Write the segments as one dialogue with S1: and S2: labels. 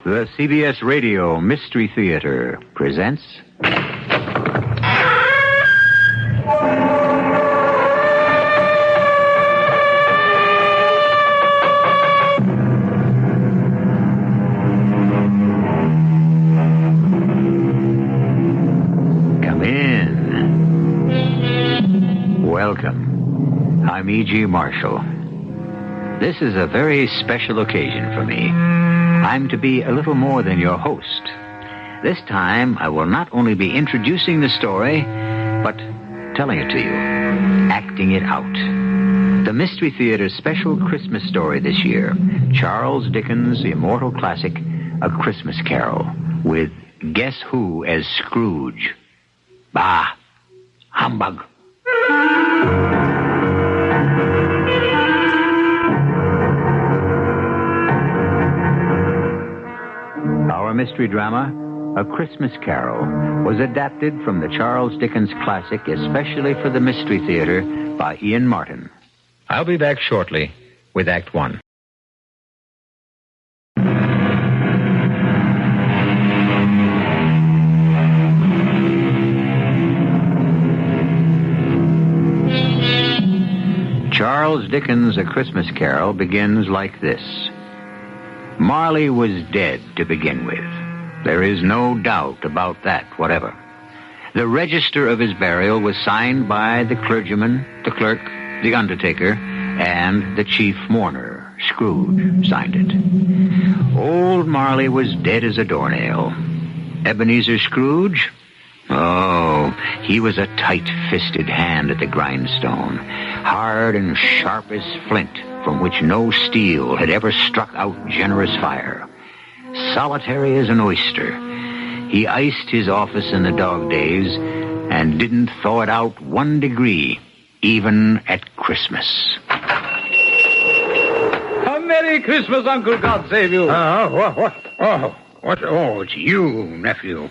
S1: The CBS Radio Mystery Theater presents... Come in. Welcome. I'm E.G. Marshall. This is a very special occasion for me. I'm to be a little more than your host. This time, I will not only be introducing the story, but telling it to you, acting it out. The Mystery Theater's special Christmas story this year, Charles Dickens' immortal classic, A Christmas Carol, with Guess Who as Scrooge. Bah! Humbug! Our mystery drama, A Christmas Carol, was adapted from the Charles Dickens classic especially for the Mystery Theater by Ian Martin.
S2: I'll be back shortly with Act One.
S1: Charles Dickens' A Christmas Carol begins like this. Marley was dead to begin with. There is no doubt about that whatever. The register of his burial was signed by the clergyman, the clerk, the undertaker, and the chief mourner, Scrooge, signed it. Old Marley was dead as a doornail. Ebenezer Scrooge? Oh, he was a tight-fisted hand at the grindstone, hard and sharp as flint, from which no steel had ever struck out generous fire. Solitary as an oyster, he iced his office in the dog days and didn't thaw it out 1 degree, even at Christmas.
S3: A Merry Christmas, Uncle. God save you.
S4: It's you, nephew.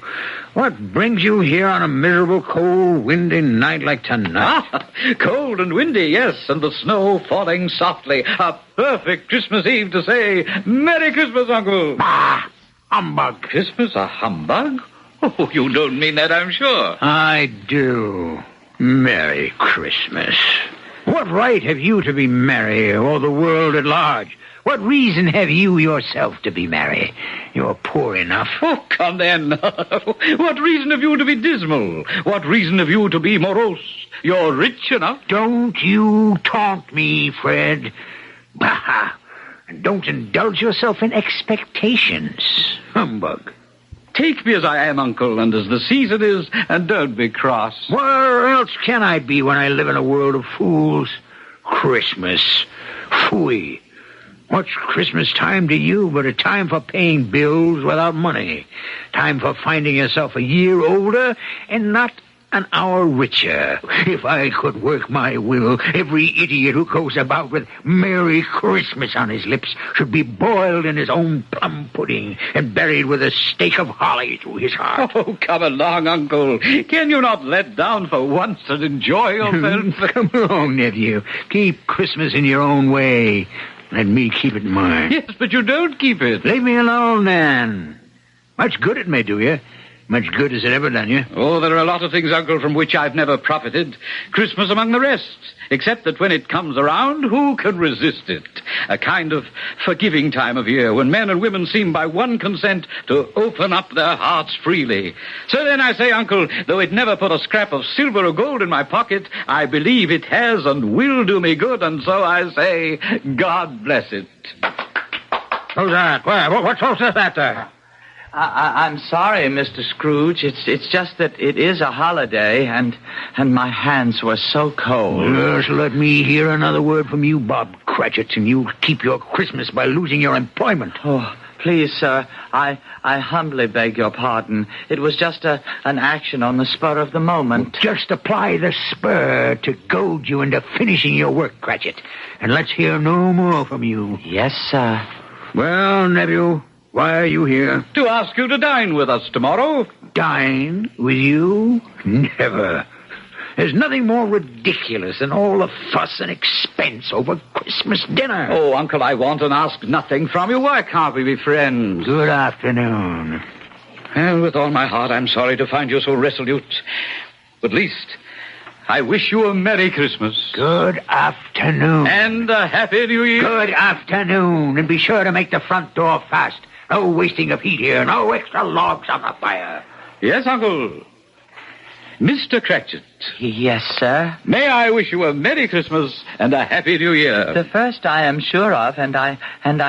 S4: What brings you here on a miserable, cold, windy night like tonight?
S3: Cold and windy, yes, and the snow falling softly. A perfect Christmas Eve to say, Merry Christmas, Uncle.
S4: Bah! Humbug.
S3: Christmas a humbug? Oh, you don't mean that, I'm sure.
S4: I do. Merry Christmas. What right have you to be merry, or the world at large? What reason have you yourself to be merry? You're poor enough.
S3: Oh, come then. What reason have you to be dismal? What reason have you to be morose? You're rich enough.
S4: Don't you taunt me, Fred. Bah! And don't indulge yourself in expectations. Humbug.
S3: Take me as I am, Uncle, and as the season is, and don't be cross.
S4: Where else can I be when I live in a world of fools? Christmas. Phooey. What's Christmas time to you but a time for paying bills without money? Time for finding yourself a year older and not an hour richer. If I could work my will, every idiot who goes about with Merry Christmas on his lips should be boiled in his own plum pudding and buried with a stake of holly through his heart.
S3: Oh, come along, Uncle. Can you not let down for once and enjoy yourself?
S4: Come along, nephew. Keep Christmas in your own way. Let me keep it in mine.
S3: Yes, but you don't keep it.
S4: Leave me alone, then. Much good it may do you. Much good has it ever done you?
S3: Oh, there are a lot of things, Uncle, from which I've never profited. Christmas among the rest. Except that when it comes around, who can resist it? A kind of forgiving time of year when men and women seem by one consent to open up their hearts freely. So then I say, Uncle, though it never put a scrap of silver or gold in my pocket, I believe it has and will do me good, and so I say, God bless it.
S4: Who's that? What's that there?
S5: I'm sorry, Mr. Scrooge. It's just that it is a holiday, and my hands were so cold.
S4: Just let me hear another word from you, Bob Cratchit, and you'll keep your Christmas by losing your employment.
S5: Oh, please, sir, I humbly beg your pardon. It was just an action on the spur of the moment.
S4: Just apply the spur to goad you into finishing your work, Cratchit, and let's hear no more from you.
S5: Yes, sir.
S4: Well, nephew, why are you here?
S3: To ask you to dine with us tomorrow.
S4: Dine with you? Never. There's nothing more ridiculous than all the fuss and expense over Christmas dinner.
S3: Oh, Uncle, I want and ask nothing from you. Why can't we be friends?
S4: Good afternoon.
S3: Well, with all my heart, I'm sorry to find you so resolute. But at least, I wish you a Merry Christmas.
S4: Good afternoon.
S3: And a Happy New Year.
S4: Good afternoon. And be sure to make the front door fast. No wasting of heat here. No extra logs on the fire.
S3: Yes, Uncle. Mr. Cratchit.
S5: Yes, sir.
S3: May I wish you a Merry Christmas and a Happy New Year.
S5: The first I am sure of, and I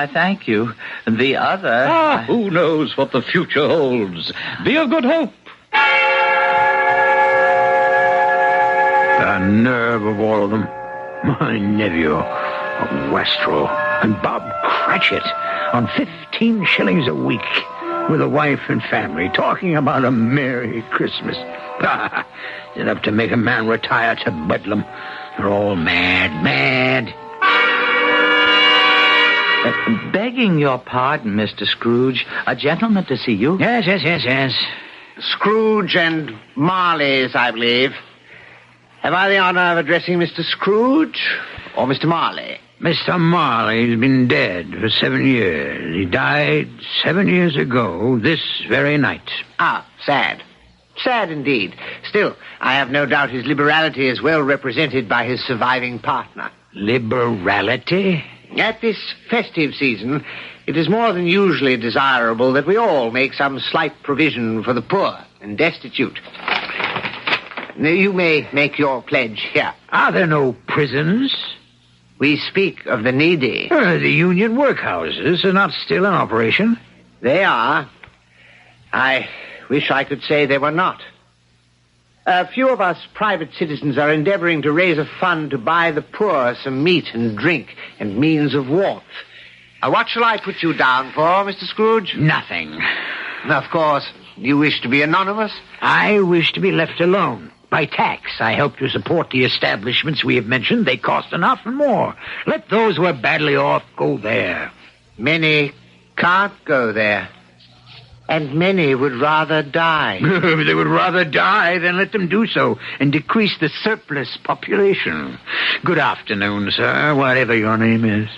S5: thank you. The other...
S3: Who knows what the future holds? Be of good hope.
S4: The nerve of all of them. My nephew, Wastrel, and Bob Cratchit on 15 shillings a week with a wife and family talking about a Merry Christmas. Enough to make a man retire to Bedlam. They're all mad.
S5: Begging your pardon, Mr. Scrooge, a gentleman to see you.
S4: Yes.
S6: Scrooge and Marley's, I believe. Have I the honor of addressing Mr. Scrooge or Mr. Marley?
S4: Mr. Marley's been dead for 7 years. He died 7 years ago this very night.
S6: Ah, sad. Sad indeed. Still, I have no doubt his liberality is well represented by his surviving partner.
S4: Liberality?
S6: At this festive season, it is more than usually desirable that we all make some slight provision for the poor and destitute. Now, you may make your pledge here.
S4: Are there no prisons?
S6: We speak of the needy.
S4: The union workhouses are not still in operation.
S6: They are. I wish I could say they were not. A few of us private citizens are endeavoring to raise a fund to buy the poor some meat and drink and means of warmth. What shall I put you down for, Mr. Scrooge?
S4: Nothing.
S6: Of course, you wish to be anonymous?
S4: I wish to be left alone. By tax, I help to support the establishments we have mentioned. They cost enough and more. Let those who are badly off go there.
S6: Many can't go there. And many would rather die.
S4: If they would rather die, then let them do so and decrease the surplus population. Good afternoon, sir, whatever your name is.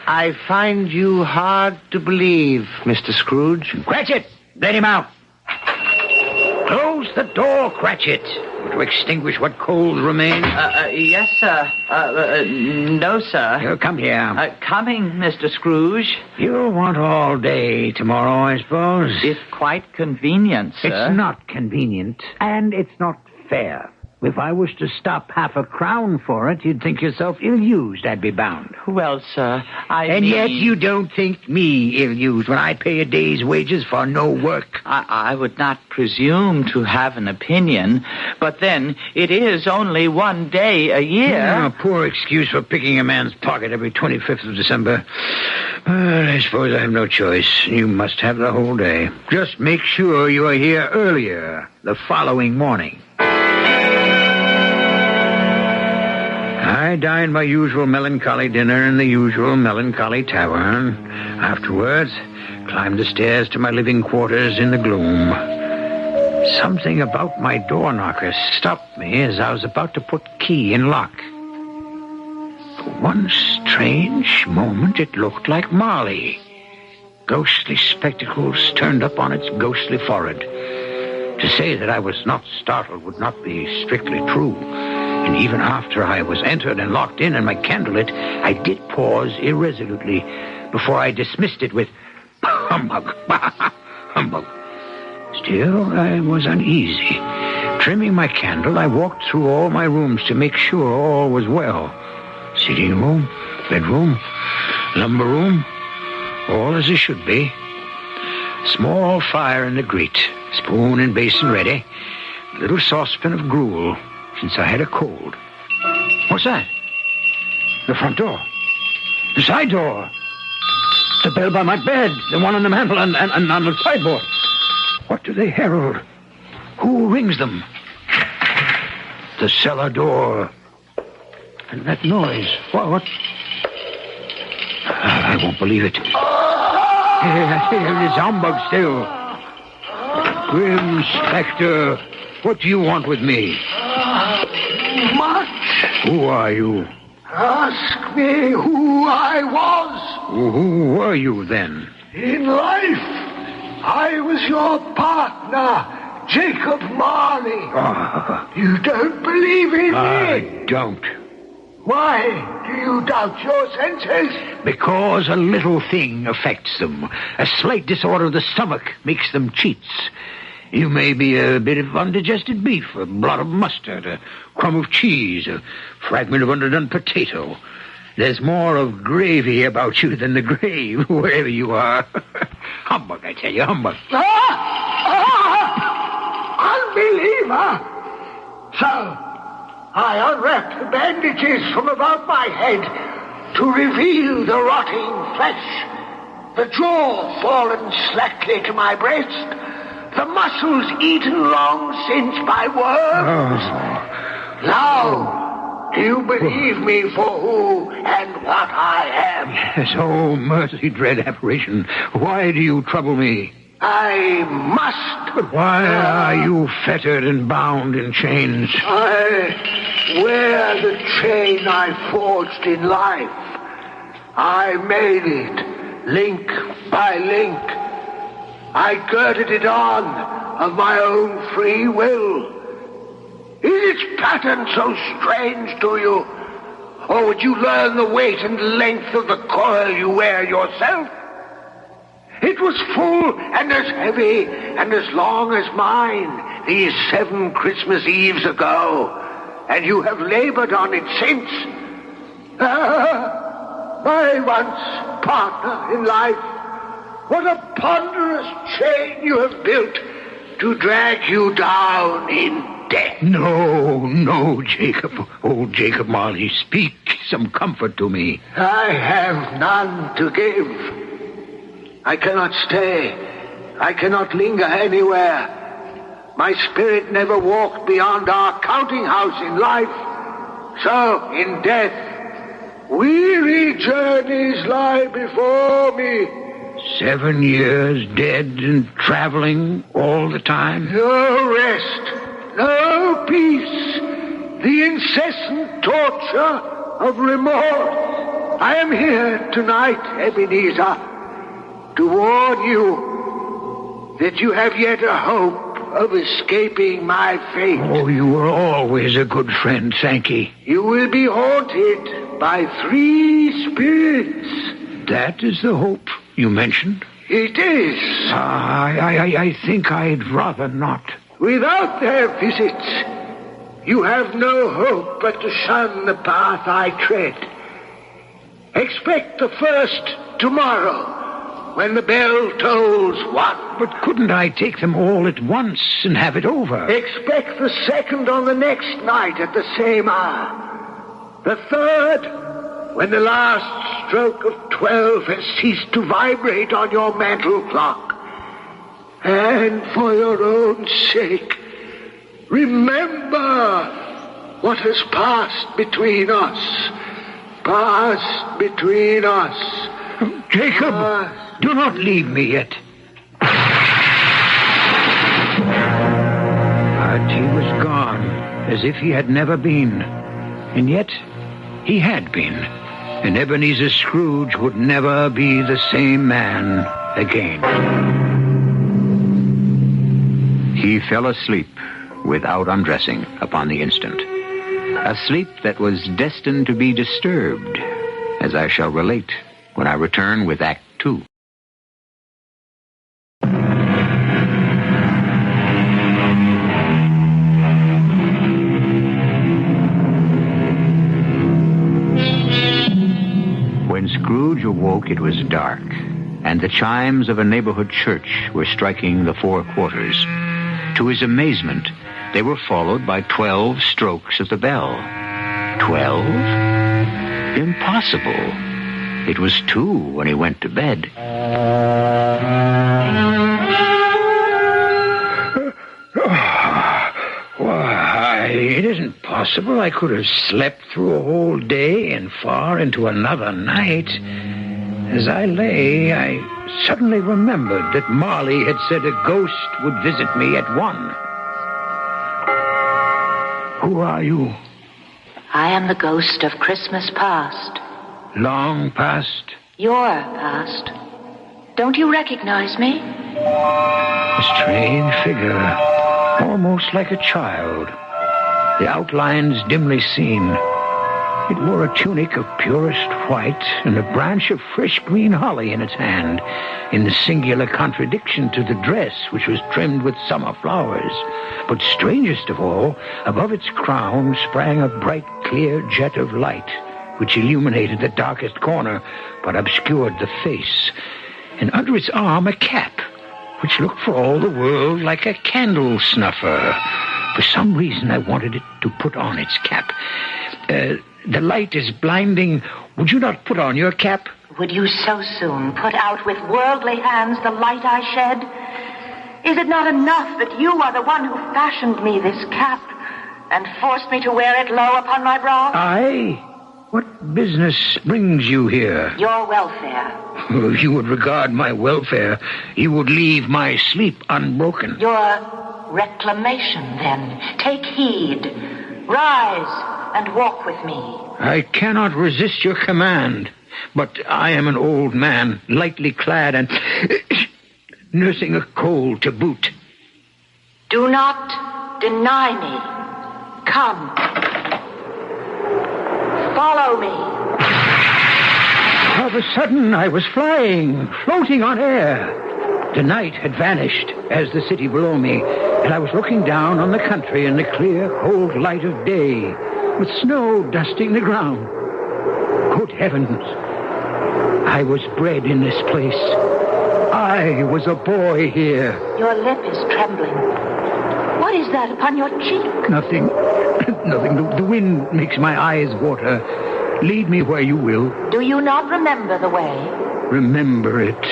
S6: I find you hard to believe, Mr. Scrooge.
S4: Cratchit, let him out. Close the door, Cratchit, to extinguish what coals remain.
S5: Yes, sir. No, sir.
S4: Come here.
S5: Coming, Mr. Scrooge.
S4: You'll want all day tomorrow, I suppose.
S5: If quite convenient, sir.
S4: It's not convenient, and it's not fair. If I was to stop half a crown for it, you'd think yourself ill-used, I'd be bound.
S5: Well, sir,
S4: And yet you don't think me ill-used when I pay a day's wages for no work.
S5: I would not presume to have an opinion, but then it is only one day a year.
S4: A poor excuse for picking a man's pocket every 25th of December. Well, I suppose I have no choice. You must have the whole day. Just make sure you are here earlier the following morning. I dined my usual melancholy dinner in the usual melancholy tavern. Afterwards, climbed the stairs to my living quarters in the gloom. Something about my door knocker stopped me as I was about to put key in lock. For one strange moment, it looked like Marley. Ghostly spectacles turned up on its ghostly forehead. To say that I was not startled would not be strictly true. And even after I was entered and locked in and my candle lit, I did pause irresolutely before I dismissed it with humbug, humbug. Still, I was uneasy. Trimming my candle, I walked through all my rooms to make sure all was well. Sitting room, bedroom, lumber room, all as it should be. Small fire in the grate, spoon and basin ready, little saucepan of gruel, since I had a cold. What's that? The front door. The side door. The bell by my bed. The one on the mantel and on the sideboard. What do they herald? Who rings them? The cellar door. And that noise. What? I won't believe it. It's humbug still. Grim spectre, what do you want with me? much. Who are you?
S7: Ask me who I was.
S4: Who were you then?
S7: In life, I was your partner, Jacob Marley. You don't believe in me?
S4: I don't.
S7: Why do you doubt your senses?
S4: Because a little thing affects them. A slight disorder of the stomach makes them cheats. You may be a bit of undigested beef, a blot of mustard, a crumb of cheese, a fragment of underdone potato. There's more of gravy about you than the grave, wherever you are. Humbug, I tell you, humbug.
S7: Unbeliever! So, I unwrapped the bandages from about my head to reveal the rotting flesh, the jaw fallen slackly to my breast, the muscles eaten long since by worms. Now, do you believe me for who and what I am?
S4: Yes, oh, mercy, dread apparition. Why do you trouble me?
S7: I must.
S4: But why are you fettered and bound in chains?
S7: I wear the chain I forged in life. I made it, link by link. I girded it on of my own free will. Is its pattern so strange to you? Or would you learn the weight and length of the coil you wear yourself? It was full and as heavy and as long as mine these 7 Christmas Eves ago, and you have labored on it since. My once partner in life, what a ponderous chain you have built to drag you down in death.
S4: No, Jacob. Oh, Jacob Marley, speak some comfort to me.
S7: I have none to give. I cannot stay. I cannot linger anywhere. My spirit never walked beyond our counting house in life. So, in death, weary journeys lie before me.
S4: 7 years dead and traveling all the time?
S7: No rest, no peace, the incessant torture of remorse. I am here tonight, Ebenezer, to warn you that you have yet a hope of escaping my fate.
S4: Oh, you were always a good friend, Sankey.
S7: You will be haunted by 3 spirits.
S4: That is the hope you mentioned?
S7: It is.
S4: I think I'd rather not.
S7: Without their visits, you have no hope but to shun the path I tread. Expect the first tomorrow, when the bell tolls 1.
S4: But couldn't I take them all at once and have it over?
S7: Expect the second on the next night at the same hour. The third, when the last stroke of 12 has ceased to vibrate on your mantle clock. And for your own sake, remember what has passed between us. Passed between us.
S4: Jacob, do not leave me yet. But he was gone, as if he had never been. And yet, he had been. And Ebenezer Scrooge would never be the same man again.
S1: He fell asleep without undressing upon the instant. A sleep that was destined to be disturbed, as I shall relate when I return with Act 2. When Scrooge awoke, it was dark, and the chimes of a neighborhood church were striking the 4 quarters. To his amazement, they were followed by 12 strokes of the bell. 12? Impossible. It was 2 when he went to bed.
S4: Why, it isn't possible I could have slept through a whole day and far into another night. As I lay, I suddenly remembered that Marley had said a ghost would visit me at 1. Who are you?
S8: I am the ghost of Christmas past.
S4: Long past?
S8: Your past. Don't you recognize me?
S4: A strange figure, almost like a child. The outlines dimly seen. It wore a tunic of purest white and a branch of fresh green holly in its hand, in singular contradiction to the dress, which was trimmed with summer flowers. But strangest of all, above its crown sprang a bright, clear jet of light, which illuminated the darkest corner, but obscured the face. And under its arm a cap, which looked for all the world like a candle snuffer. For some reason I wanted it to put on its cap. The light is blinding. Would you not put on your cap?
S8: Would you so soon put out with worldly hands the light I shed? Is it not enough that you are the one who fashioned me this cap and forced me to wear it low upon my brow?
S4: I? What business brings you here?
S8: Your welfare.
S4: If you would regard my welfare, you would leave my sleep unbroken.
S8: Your reclamation, then. Take heed. Rise and walk with me.
S4: I cannot resist your command, but I am an old man, lightly clad and nursing a cold to boot.
S8: Do not deny me. Come. Follow me.
S4: All of a sudden, I was flying, floating on air. The night had vanished as the city below me, and I was looking down on the country in the clear, cold light of day, with snow dusting the ground. Good heavens! I was bred in this place. I was a boy here.
S8: Your lip is trembling. What is that upon your cheek?
S4: Nothing. Nothing. The wind makes my eyes water. Lead me where you will.
S8: Do you not remember the way?
S4: Remember it.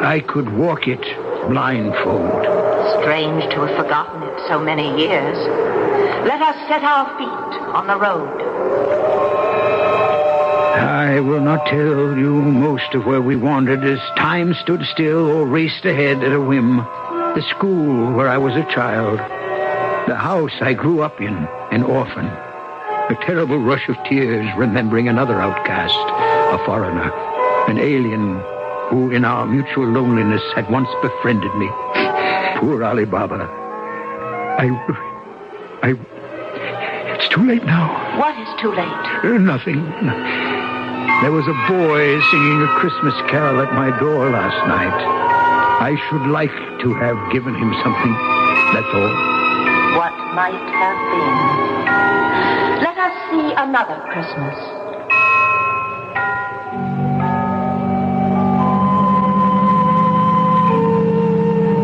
S4: I could walk it blindfold.
S8: Strange to have forgotten it so many years. Let us set our feet on the road.
S4: I will not tell you most of where we wandered as time stood still or raced ahead at a whim. The school where I was a child. The house I grew up in, an orphan. A terrible rush of tears remembering another outcast, a foreigner, an alien who in our mutual loneliness had once befriended me. Poor Ali Baba. It's too late now.
S8: What is too late?
S4: Nothing. There was a boy singing a Christmas carol at my door last night. I should like to have given him something, that's all.
S8: What might have been. Let us see another Christmas.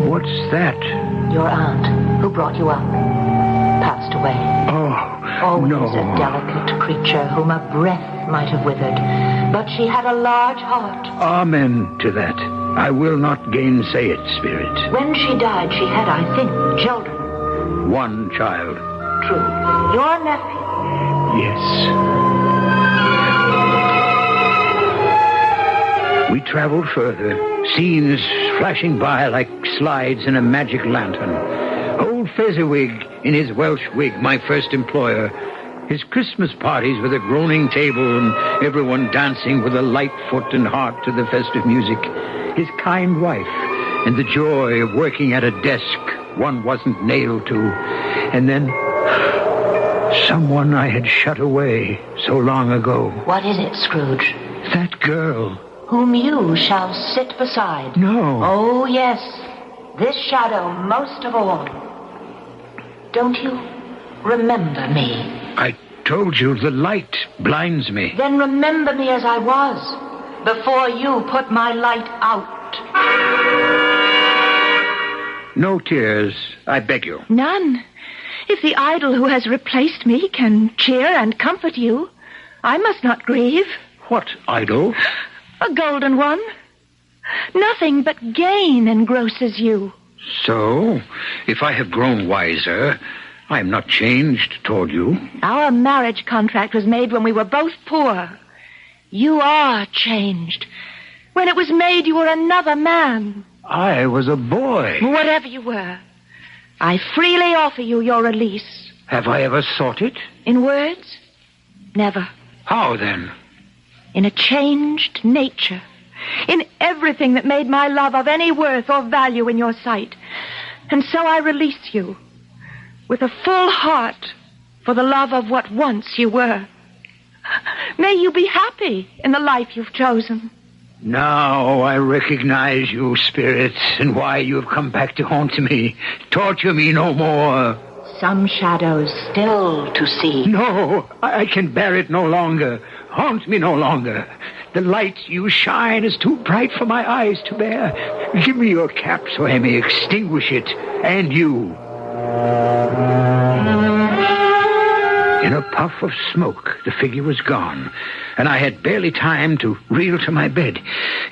S4: What's that?
S8: Your aunt, who brought you up, passed away.
S4: Oh, no.
S8: Always a delicate creature whom a breath might have withered, but she had a large heart.
S4: Amen to that. I will not gainsay it, Spirit.
S8: When she died, she had, I think, children.
S4: One child.
S8: True. Your nephew.
S4: Yes. We traveled further, scenes flashing by like slides in a magic lantern. Old Fezziwig in his Welsh wig, my first employer. His Christmas parties with a groaning table and everyone dancing with a light foot and heart to the festive music. His kind wife and the joy of working at a desk one wasn't nailed to. And then someone I had shut away so long ago.
S8: What is it, Scrooge?
S4: That girl.
S8: Whom you shall sit beside.
S4: No.
S8: Oh, yes. This shadow most of all. Don't you remember me?
S4: I told you the light blinds me.
S8: Then remember me as I was, before you put my light out.
S4: No tears, I beg you.
S9: None. If the idol who has replaced me can cheer and comfort you, I must not grieve.
S4: What idol?
S9: A golden one. Nothing but gain engrosses you.
S4: So, if I have grown wiser, I am not changed toward you.
S9: Our marriage contract was made when we were both poor. You are changed. When it was made, you were another man.
S4: I was a boy.
S9: Whatever you were, I freely offer you your release.
S4: Have I ever sought it?
S9: In words, Never.
S4: How then?
S9: In a changed nature. In everything that made my love of any worth or value in your sight. And so I release you, with a full heart, for the love of what once you were. May you be happy in the life you've chosen.
S4: Now I recognize you, Spirit, and why you have come back to haunt me. Torture me no more.
S8: Some shadows still to see.
S4: No, I can bear it no longer. Haunt me no longer. The light you shine is too bright for my eyes to bear. Give me your cap so I may extinguish it, and you. In a puff of smoke, the figure was gone, and I had barely time to reel to my bed,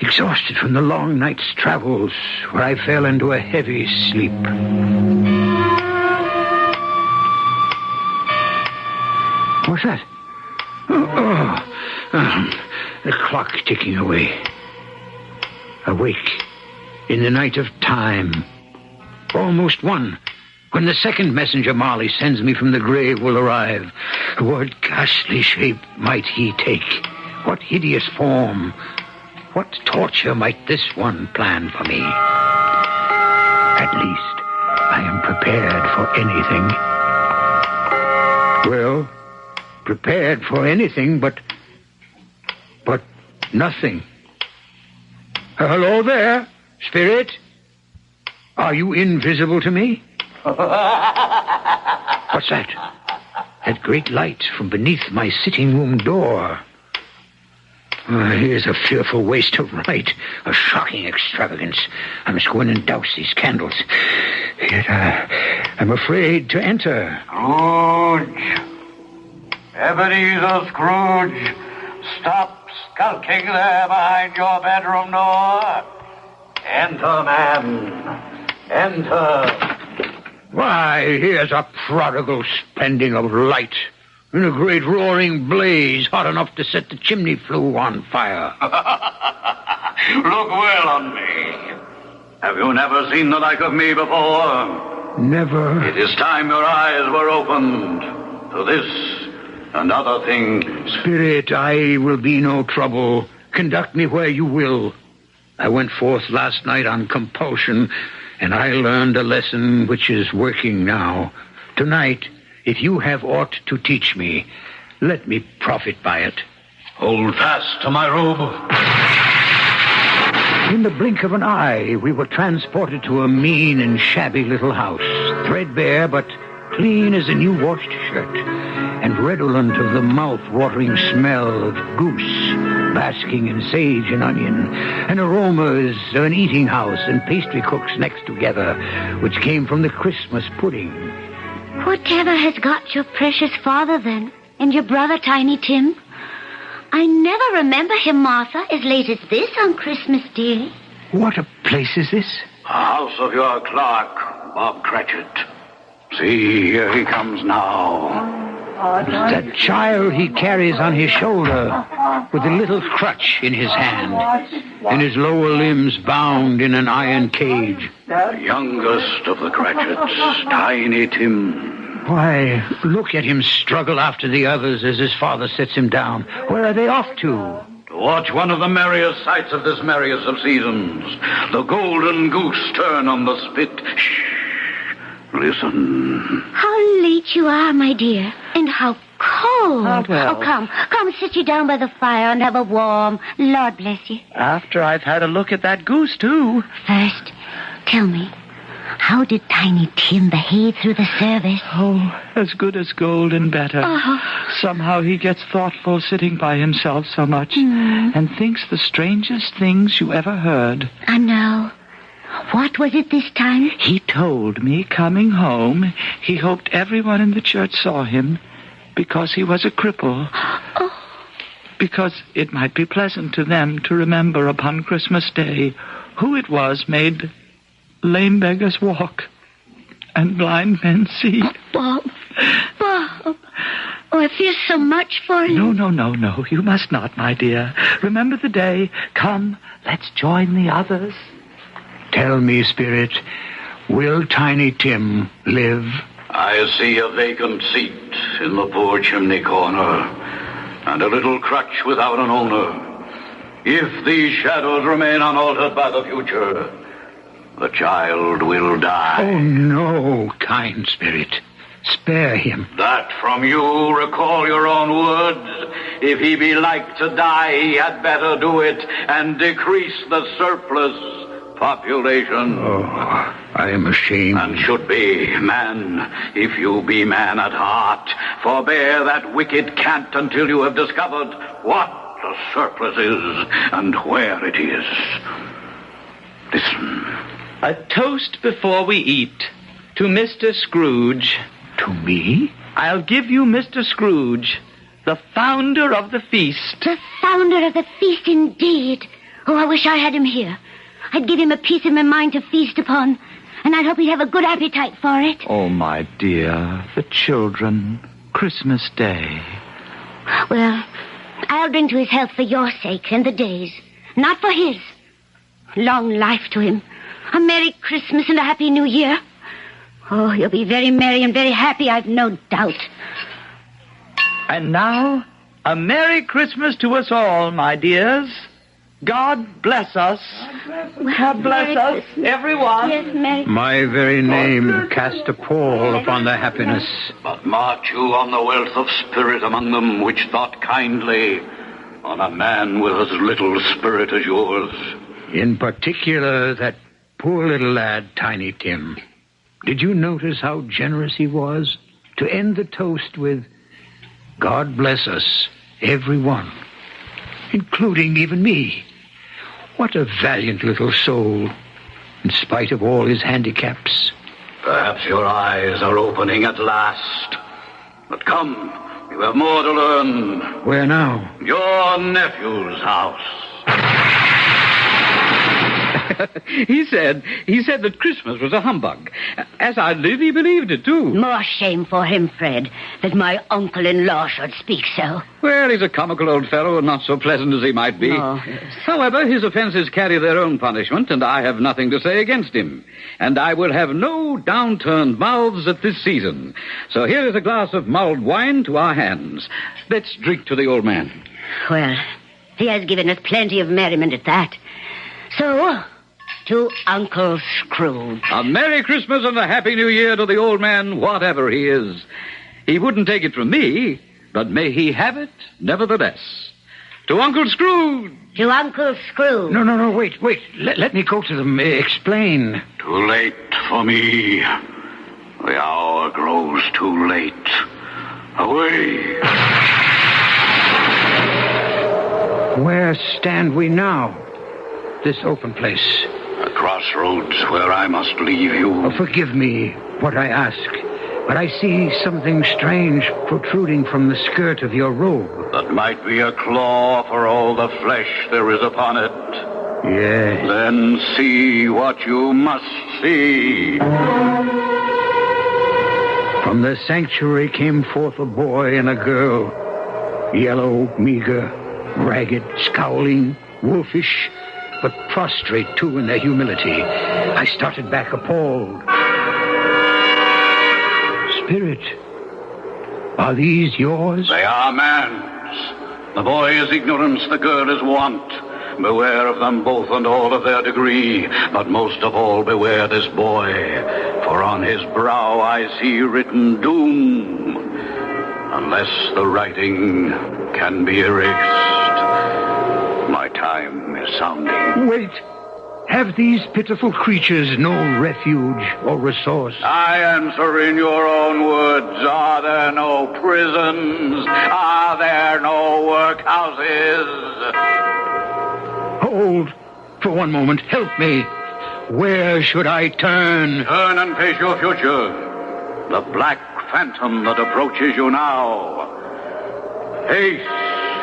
S4: exhausted from the long night's travels, where I fell into a heavy sleep. What's that? The clock ticking away. Awake in the night of time. Almost one. When the second messenger Marley sends me from the grave will arrive. What ghastly shape might he take? What hideous form? What torture might this one plan for me? At least I am prepared for anything. Well, prepared for anything but nothing. Hello there, Spirit. Are you invisible to me? What's that? That great light from beneath my sitting room door. Here's a fearful waste of light, a shocking extravagance. I must go in and douse these candles. Yet I'm afraid to enter.
S7: Scrooge. Ebenezer Scrooge. Stop skulking there behind your bedroom door. Enter, man. Enter.
S4: Why, here's a prodigal spending of light in a great roaring blaze hot enough to set the chimney flue on fire.
S7: Look well on me. Have you never seen the like of me before?
S4: Never.
S7: It is time your eyes were opened to this and other things.
S4: Spirit, I will be no trouble. Conduct me where you will. I went forth last night on compulsion, and I learned a lesson which is working now. Tonight, if you have aught to teach me, let me profit by it.
S7: Hold fast to my robe.
S4: In the blink of an eye, we were transported to a mean and shabby little house, threadbare but clean as a new washed shirt, and redolent of the mouth-watering smell of goose, basking in sage and onion, and aromas of an eating house and pastry cooks next together, which came from the Christmas pudding.
S10: Whatever has got your precious father, then, and your brother Tiny Tim? I never remember him, Martha, as late as this on Christmas Day.
S4: What a place is this?
S7: The house of your clerk, Bob Cratchit. See, here he comes now.
S4: That child he carries on his shoulder, with a little crutch in his hand, and his lower limbs bound in an iron cage.
S7: The youngest of the Cratchits, Tiny Tim.
S4: Why, look at him struggle after the others as his father sets him down. Where are they off to?
S7: To watch one of the merriest sights of this merriest of seasons. The golden goose turn on the spit. Shh. Listen.
S10: How late you are, my dear, and how cold.
S5: Oh, well.
S10: Oh, come, sit you down by the fire and have a warm. Lord bless you.
S5: After I've had a look at that goose, too.
S10: First, tell me, how did Tiny Tim behave through the service?
S5: Oh, as good as gold and better.
S10: Oh.
S5: Somehow he gets thoughtful sitting by himself so much and thinks the strangest things you ever heard.
S10: I know. What was it this time?
S5: He told me, coming home, he hoped everyone in the church saw him because he was a cripple.
S10: Oh.
S5: Because it might be pleasant to them to remember upon Christmas Day who it was made lame beggars walk and blind men see.
S10: Bob. Oh, I feel so much for you.
S5: No. You must not, my dear. Remember the day. Come, let's join the others.
S4: Tell me, Spirit, will Tiny Tim live?
S7: I see a vacant seat in the poor chimney corner.
S11: and a little crutch without an owner. If these shadows remain unaltered by the future, the child will die.
S4: Oh, no, kind spirit. Spare him.
S11: That from you recall your own words. If he be like to die, he had better do it and decrease the surplus population.
S4: Oh, I am ashamed.
S11: And should be, man, if you be man at heart, forbear that wicked cant until you have discovered what the surplus is and where it is. Listen.
S5: A toast before we eat to Mr. Scrooge.
S4: To me?
S5: I'll give you Mr. Scrooge, the founder of the feast.
S10: The founder of the feast, indeed. Oh, I wish I had him here. I'd give him a piece of my mind to feast upon, and I'd hope he'd have a good appetite for it.
S5: Oh, my dear, the children, Christmas Day.
S10: Well, I'll drink to his health for your sake and the day's, not for his. Long life to him. A Merry Christmas and a Happy New Year. Oh, you'll be very merry and very happy, I've no doubt.
S5: And now, a Merry Christmas to us all, my dears. God bless us. God bless us, everyone.
S10: Yes, Merry.
S4: My very name cast a pall upon their happiness.
S11: But march you on the wealth of spirit among them, which thought kindly on a man with as little spirit as yours.
S4: In particular, that poor little lad, Tiny Tim. Did you notice how generous he was to end the toast with, God bless us, everyone, including even me? What a valiant little soul, in spite of all his handicaps.
S11: Perhaps your eyes are opening at last. But come, you have more to learn.
S4: Where now?
S11: Your nephew's house.
S3: He said that Christmas was a humbug. As I live, he believed it, too.
S10: More shame for him, Fred, that my uncle-in-law should speak so.
S3: Well, he's a comical old fellow and not so pleasant as he might be.
S10: Oh, yes.
S3: However, his offenses carry their own punishment, and I have nothing to say against him. And I will have no downturned mouths at this season. So here is a glass of mulled wine to our hands. Let's drink to the old man.
S10: Well, he has given us plenty of merriment at that. So, to Uncle Scrooge.
S3: A Merry Christmas and a Happy New Year to the old man, whatever he is. He wouldn't take it from me, but may he have it nevertheless. To Uncle Scrooge.
S10: To Uncle Scrooge.
S4: No, wait. Let me go to them. Explain.
S11: Too late for me. The hour grows too late. Away.
S4: Where stand we now? This open place.
S11: A crossroads where I must leave you.
S4: Oh, forgive me what I ask, but I see something strange protruding from the skirt of your robe.
S11: That might be a claw for all the flesh there is upon it.
S4: Yes.
S11: Then see what you must see.
S4: From the sanctuary came forth a boy and a girl. Yellow, meager, ragged, scowling, wolfish, but prostrate, too, in their humility. I started back appalled. Spirit, are these yours?
S11: They are man's. The boy is ignorance, the girl is want. Beware of them both and all of their degree, but most of all beware this boy, for on his brow I see written doom, unless the writing can be erased. My time is sounding.
S4: Wait. Have these pitiful creatures no refuge or resource?
S11: I answer in your own words. Are there no prisons? Are there no workhouses?
S4: Hold. For one moment. Help me. Where should I turn?
S11: Turn and face your future. The black phantom that approaches you now. Face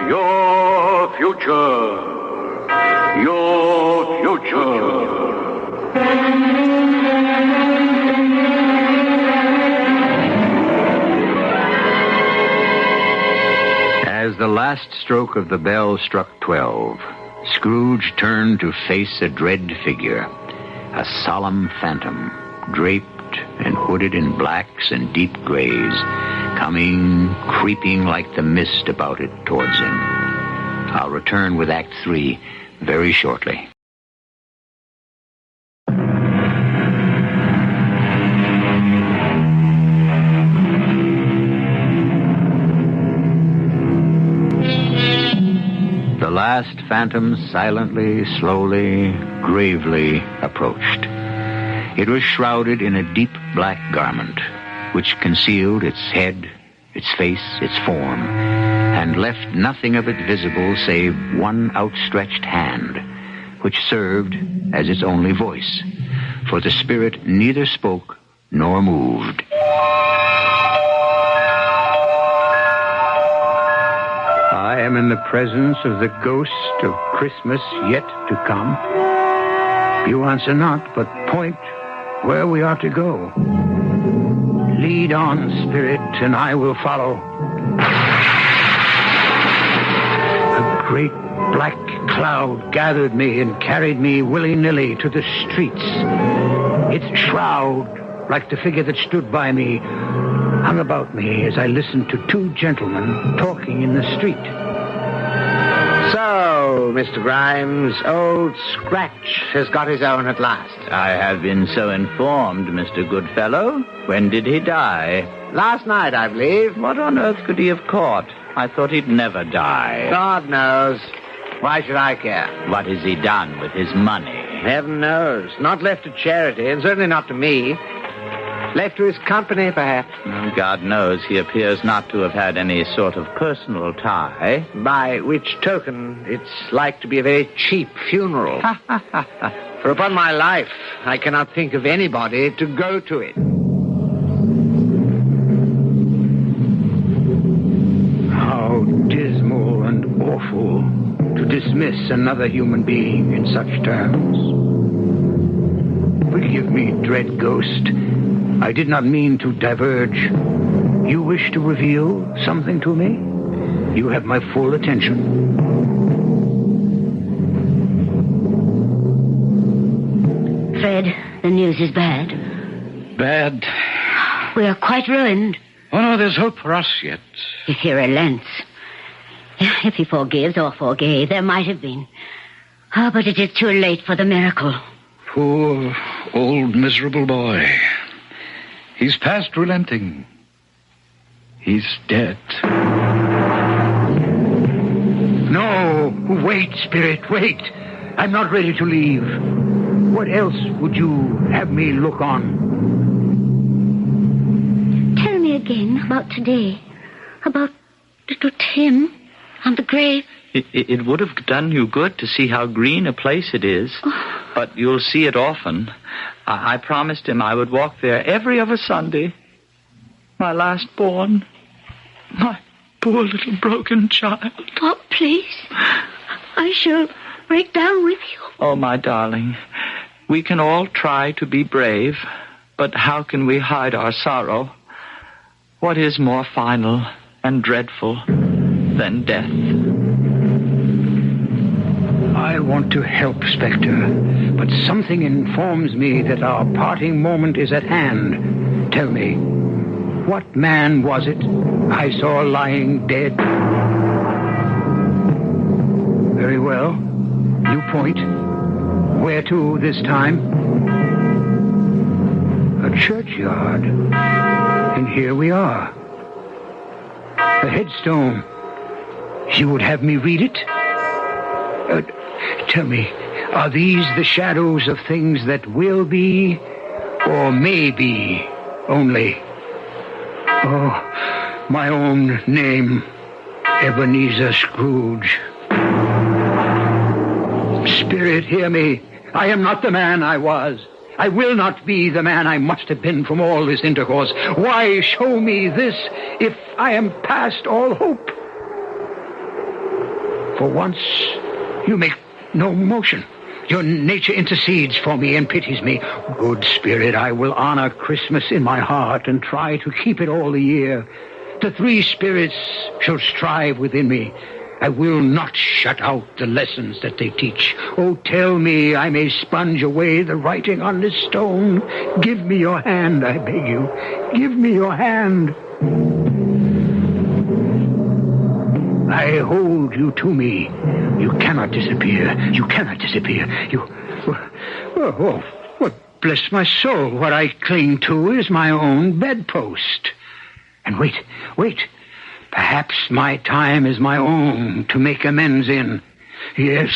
S11: your future. Your future.
S1: As the last stroke of the bell struck 12, Scrooge turned to face a dread figure, a solemn phantom, draped and hooded in blacks and deep grays, coming, creeping like the mist about it towards him. I'll return with Act 3 very shortly. The last phantom silently, slowly, gravely approached. It was shrouded in a deep black garment, which concealed its head, its face, its form, and left nothing of it visible save one outstretched hand, which served as its only voice, for the spirit neither spoke nor moved. I am in the presence of the ghost of Christmas yet to come. You answer not, but point where we are to go. Lead on, spirit, and I will follow. A great black cloud gathered me and carried me willy-nilly to the streets. Its shroud, like the figure that stood by me, hung about me as I listened to two gentlemen talking in the street.
S6: So, Mr. Grimes, old Scratch has got his own at last.
S12: I have been so informed, Mr. Goodfellow. When did he die?
S6: Last night, I believe.
S12: What on earth could he have caught? I thought he'd never die.
S6: God knows. Why should I care?
S12: What has he done with his money?
S6: Heaven knows. Not left to charity, and certainly not to me. Left to his company, perhaps.
S12: Well, God knows he appears not to have had any sort of personal tie.
S6: By which token, it's like to be a very cheap funeral. For upon my life, I cannot think of anybody to go to it.
S4: How dismal and awful to dismiss another human being in such terms. Forgive me, dread ghost. I did not mean to diverge. You wish to reveal something to me? You have my full attention.
S10: Fred, the news is bad.
S3: Bad?
S10: We are quite ruined.
S3: Oh, no, there's hope for us yet.
S10: If he relents. If he forgives or forgave, there might have been. Oh, but it is too late for the miracle.
S3: Poor, old, miserable boy. He's past relenting. He's dead.
S4: No, wait, spirit, wait. I'm not ready to leave. What else would you have me look on?
S10: Tell me again about today. About little Tim on the grave.
S5: It would have done you good to see how green a place it is. But you'll see it often. I promised him I would walk there every other Sunday. My last born. My poor little broken child.
S10: Oh, please. I shall break down with you.
S5: Oh, my darling. We can all try to be brave, but how can we hide our sorrow? What is more final and dreadful than death?
S4: I want to help, Spectre, but something informs me that our parting moment is at hand. Tell me, what man was it I saw lying dead? Very well. You point. Where to this time? A churchyard. And here we are. A headstone. You would have me read it? Tell me, are these the shadows of things that will be or may be only? Oh, my own name, Ebenezer Scrooge. Spirit, hear me. I am not the man I was. I will not be the man I must have been from all this intercourse. Why show me this if I am past all hope? For once, you make no motion. Your nature intercedes for me and pities me. Good Spirit, I will honor Christmas in my heart and try to keep it all the year. The three spirits shall strive within me. I will not shut out the lessons that they teach. Oh, tell me I may sponge away the writing on this stone. Give me your hand, I beg you. Give me your hand. I hold you to me. You cannot disappear. You cannot disappear. Well, bless my soul. What I cling to is my own bedpost. And wait. Perhaps my time is my own to make amends in. Yes,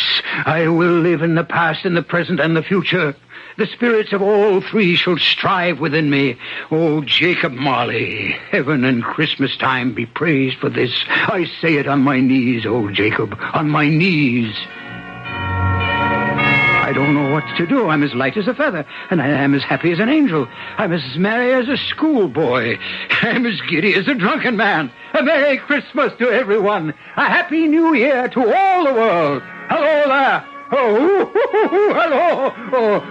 S4: I will live in the past, in the present, and the future. The spirits of all three shall strive within me. Oh, Jacob Marley, heaven and Christmas time be praised for this. I say it on my knees, oh Jacob, on my knees. I don't know what to do. I'm as light as a feather, and I am as happy as an angel. I'm as merry as a schoolboy. I'm as giddy as a drunken man. A Merry Christmas to everyone. A Happy New Year to all the world. Hello there. Oh, hello.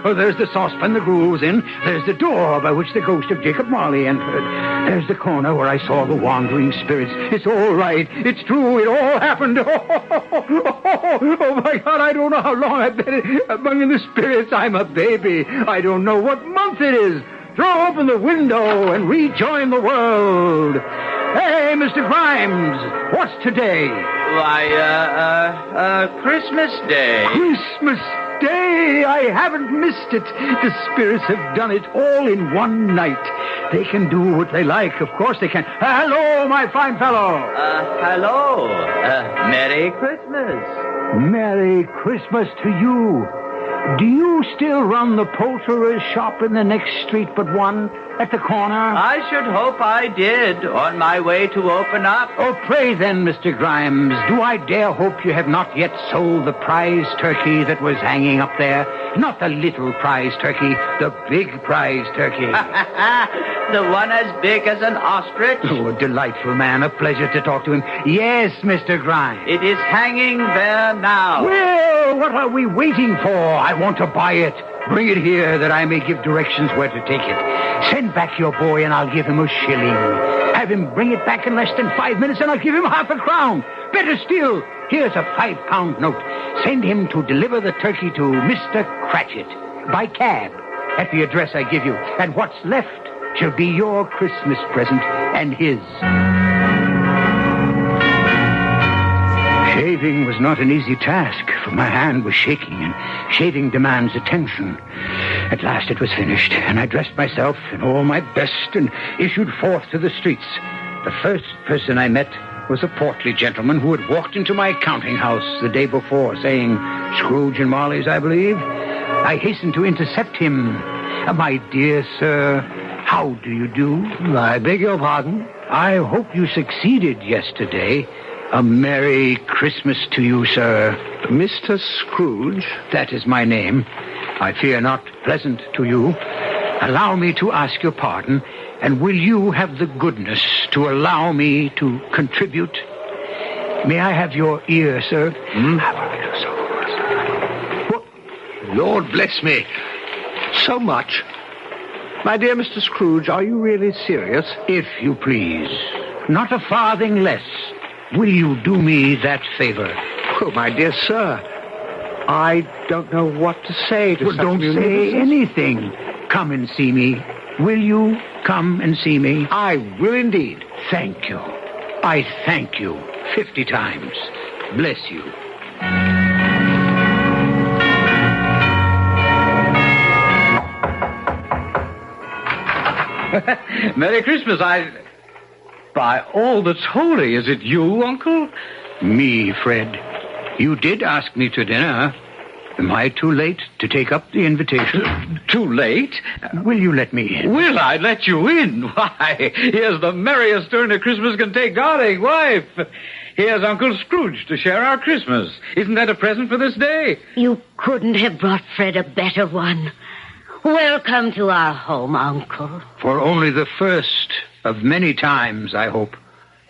S4: Oh, there's the saucepan the gruel was in. There's the door by which the ghost of Jacob Marley entered. There's the corner where I saw the wandering spirits. It's all right. It's true. It all happened. Oh, my God, I don't know how long I've been among the spirits. I'm a baby. I don't know what month it is. Throw open the window and rejoin the world. Hey, Mr. Grimes, what's today?
S12: Why, Christmas Day.
S4: Christmas Day! I haven't missed it. The spirits have done it all in one night. They can do what they like. Of course they can. Hello, my fine fellow.
S12: Hello. Merry Christmas.
S4: Merry Christmas to you. Do you still run the poulterer's shop in the next street but one, at the corner?
S12: I should hope I did, on my way to open up.
S4: Oh, pray then, Mr. Grimes, do I dare hope you have not yet sold the prize turkey that was hanging up there? Not the little prize turkey, the big prize turkey.
S12: The one as big as an ostrich?
S4: Oh, a delightful man, a pleasure to talk to him. Yes, Mr. Grimes.
S12: It is hanging there now.
S4: Well, what are we waiting for? I want to buy it. Bring it here that I may give directions where to take it. Send back your boy and I'll give him a shilling. Have him bring it back in less than 5 minutes and I'll give him half a crown. Better still, here's a £5 note. Send him to deliver the turkey to Mr. Cratchit by cab at the address I give you. And what's left shall be your Christmas present and his. Shaving was not an easy task, for my hand was shaking, and shaving demands attention. At last it was finished, and I dressed myself in all my best and issued forth to the streets. The first person I met was a portly gentleman who had walked into my counting house the day before, saying, Scrooge and Marley's, I believe. I hastened to intercept him. My dear sir, how do you do? I beg your pardon? I hope you succeeded yesterday. A Merry Christmas to you, sir. Mr. Scrooge? That is my name. I fear not pleasant to you. Allow me to ask your pardon, and will you have the goodness to allow me to contribute? May I have your ear, sir? What? Lord bless me. So much. My dear Mr. Scrooge, are you really serious? If you please. Not a farthing less. Will you do me that favor? Oh, my dear sir, I don't know what to say to such don't say anything. Come and see me. Will you come and see me? I will indeed. Thank you. I thank you 50 times. Bless you.
S3: Merry Christmas. By all that's holy, is it you, Uncle?
S4: Me, Fred. You did ask me to dinner. Am I too late to take up the invitation?
S3: Too late?
S4: Will you let me in?
S3: Will I let you in? Why, here's the merriest turn a Christmas can take, darling wife. Here's Uncle Scrooge to share our Christmas. Isn't that a present for this day?
S10: You couldn't have brought Fred a better one. Welcome to our home, Uncle.
S4: For only the first of many times, I hope.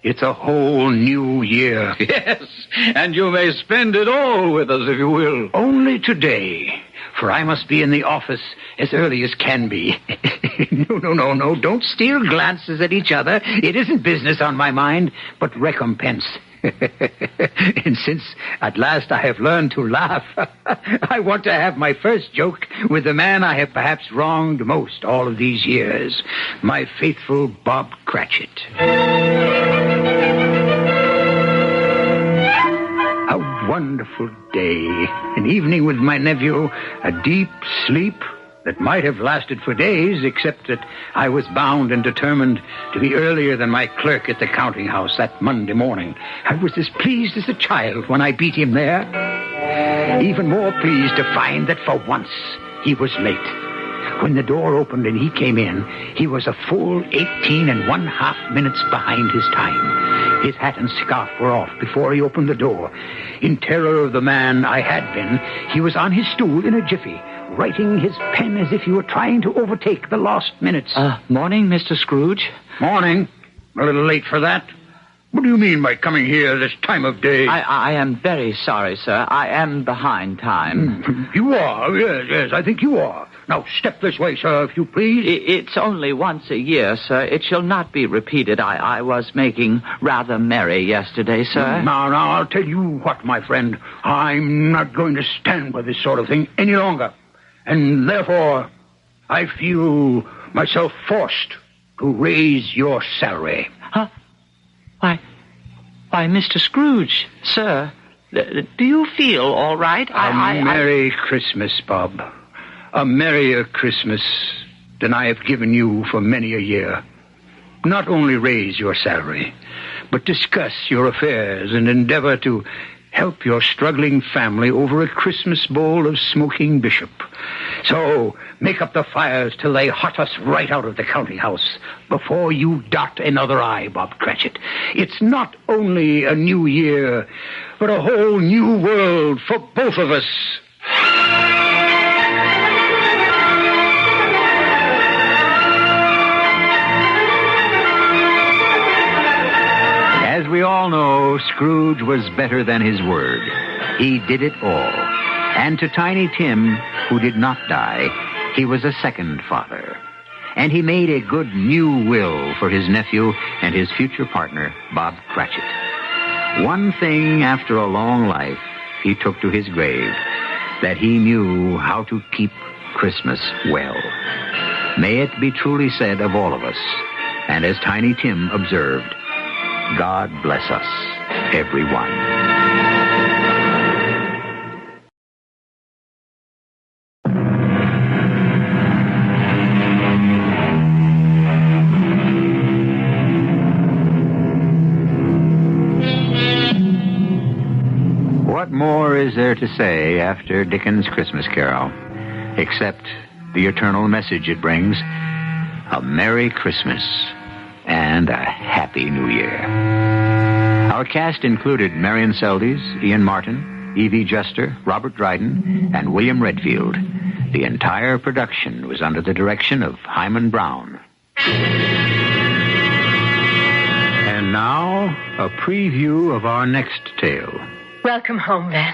S4: It's a whole new year.
S3: Yes, and you may spend it all with us if you will.
S4: Only today, for I must be in the office as early as can be. No. Don't steal glances at each other. It isn't business on my mind, but recompense. And since at last I have learned to laugh, I want to have my first joke with the man I have perhaps wronged most all of these years, my faithful Bob Cratchit. wonderful day. An evening with my nephew, a deep sleep that might have lasted for days, except that I was bound and determined to be earlier than my clerk at the counting house that Monday morning. I was as pleased as a child when I beat him there. Even more pleased to find that for once he was late. When the door opened and he came in, he was a full 18 1/2 minutes behind his time. His hat and scarf were off before he opened the door. In terror of the man I had been, he was on his stool in a jiffy, writing his pen as if he were trying to overtake the lost minutes.
S5: Morning, Mr. Scrooge.
S4: Morning. A little late for that. What do you mean by coming here this time of day?
S5: I am very sorry, sir. I am behind time.
S4: You are? Yes, I think you are. Now, step this way, sir, if you please.
S5: It's only once a year, sir. It shall not be repeated. I was making rather merry yesterday, sir.
S4: Now, I'll tell you what, my friend. I'm not going to stand for this sort of thing any longer. And therefore, I feel myself forced to raise your salary.
S5: Huh? Why, Mr. Scrooge, sir, do you feel all right?
S4: Merry Christmas, Bob. A merrier Christmas than I have given you for many a year. Not only raise your salary, but discuss your affairs and endeavor to help your struggling family over a Christmas bowl of smoking bishop. So, make up the fires till they hot us right out of the counting house before you dot another I, Bob Cratchit. It's not only a new year, but a whole new world for both of us.
S1: As we all know, Scrooge was better than his word. He did it all. And to Tiny Tim, who did not die, he was a second father. And he made a good new will for his nephew and his future partner, Bob Cratchit. One thing after a long life he took to his grave, that he knew how to keep Christmas well. May it be truly said of all of us, and as Tiny Tim observed, God bless us, everyone. What more is there to say after Dickens' Christmas Carol, except the eternal message it brings, a Merry Christmas and a Happy New Year. Our cast included Marian Seldes, Ian Martin, Evie Juster, Robert Dryden, and William Redfield. The entire production was under the direction of Himan Brown. And now, a preview of our next tale.
S13: Welcome home, Van.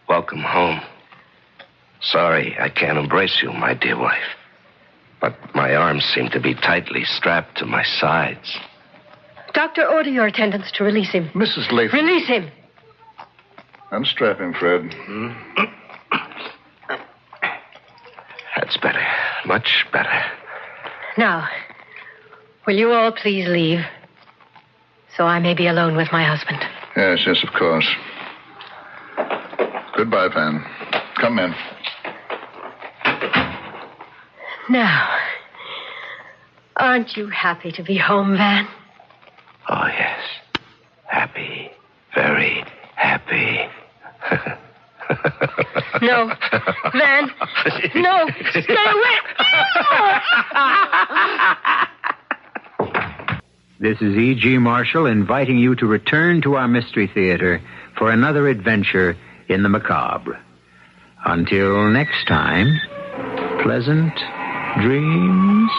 S14: Welcome home. Sorry I can't embrace you, my dear wife. But my arms seem to be tightly strapped to my sides.
S13: Doctor, order your attendants to release him.
S15: Mrs. Latham.
S13: Release him.
S15: Unstrap him, Fred.
S14: That's better. Much better.
S13: Now, will you all please leave, so I may be alone with my husband?
S15: Yes, of course. Goodbye, Van. Come in.
S13: Now, aren't you happy to be home, Van?
S14: Oh, yes. Happy. Very happy.
S13: No. Van. No. Stay away.
S1: This is E.G. Marshall inviting you to return to our Mystery Theater for another adventure in the macabre. Until next time, pleasant dreams.